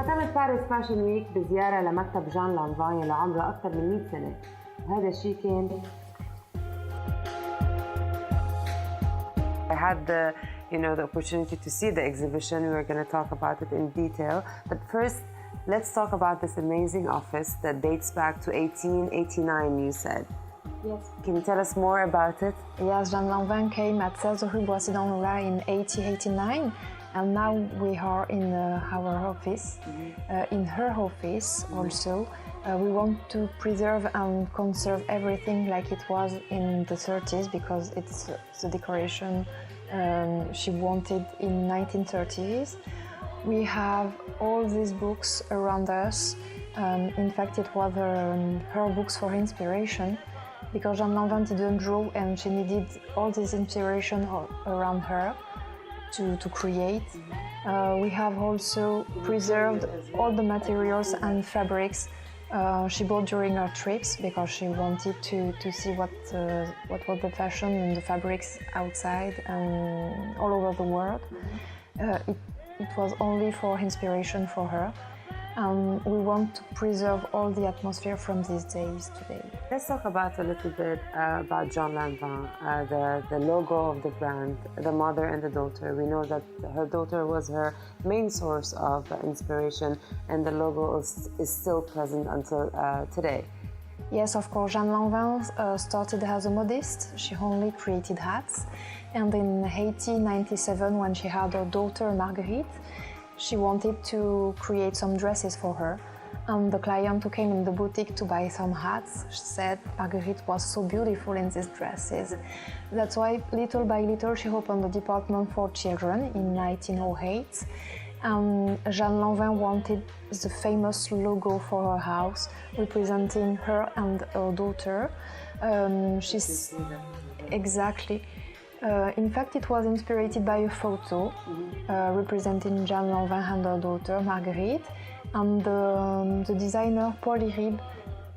ختمت باريس فاشن ويك بزيارة لمكتب جان لانفان اللي عمره أكثر من 100 سنة. وهذا الشيء كان I had the opportunity to see the exhibition. We were going to talk about it in detail. But first, let's talk about this amazing office that dates back to 1889, you said. Yes. Can you tell us more about it? Yes, Jeanne Lanvin came at 16 rue Boissy-dans-Lola in 1889, and now we are in our office. In her office also, we want to preserve and conserve everything like it was in the 30s because it's the decoration she wanted in 1930s. We have all these books around us. In fact, it was her books for inspiration because Jeanne Lanvin didn't draw and she needed all this inspiration around her to create. We have also preserved all the materials and fabrics she bought during her trips because she wanted to see what was the fashion and the fabrics outside and all over the world. It was only for inspiration for her. We want to preserve all the atmosphere from these days today. Let's talk about a little bit about Jeanne Lanvin, the logo of the brand, the mother and the daughter. We know that her daughter was her main source of inspiration, and the logo is still present until today. Yes, of course. Jeanne Lanvin started as a modiste. She only created hats. And in 1897, when she had her daughter Marguerite, she wanted to create some dresses for her. And the client who came in the boutique to buy some hats said Marguerite was so beautiful in these dresses. That's why, little by little, she opened the department for children in 1908. Jeanne Lanvin wanted the famous logo for her house, representing her and her daughter. Exactly. In fact, it was inspired by a photo representing Jeanne Lanvin and her daughter, Marguerite. And the designer, Paul Rib,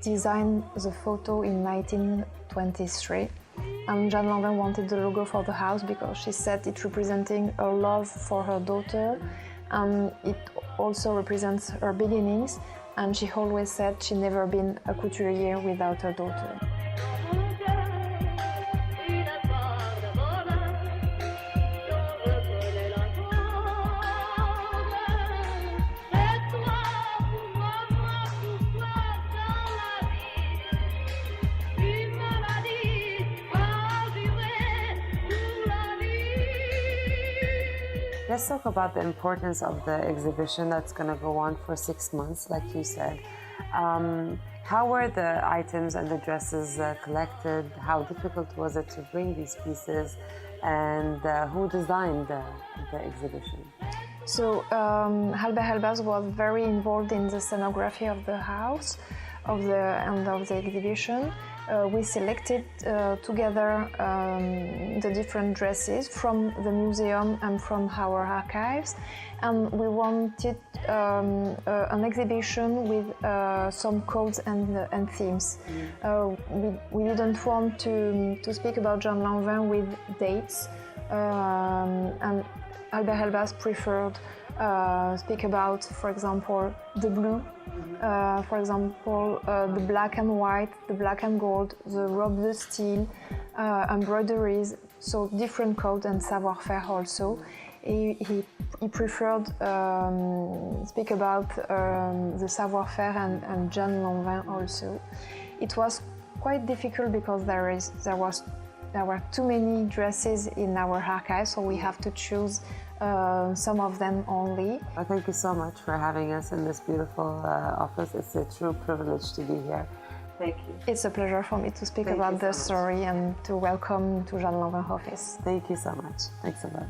designed the photo in 1923. And Jeanne Lanvin wanted the logo for the house because she said it representing her love for her daughter. And it also represents her beginnings. And she always said she'd never been a couturier without her daughter. Let's talk about the importance of the exhibition that's going to go on for 6 months, like you said. How were the items and the dresses collected? How difficult was it to bring these pieces? And who designed the exhibition? So Halba Halbaz was very involved in the scenography of the house and of the exhibition. We selected together the different dresses from the museum and from our archives, and we wanted an exhibition with some codes and themes. We didn't want to speak about Jeanne Lanvin with dates, and Albert Helbas preferred speak about, for example, the blue, for example, the black and white, the black and gold, the robe de style, embroideries, so different codes and savoir-faire also. He preferred speak about the savoir-faire and Jeanne Lanvin also. It was quite difficult because there were too many dresses in our archive, so we have to choose some of them only. Thank you so much for having us in this beautiful office. It's a true privilege to be here. Thank you. It's a pleasure for me to speak about the story and to welcome to Jeanne Lanvin office. Thank you so much. Thanks a lot.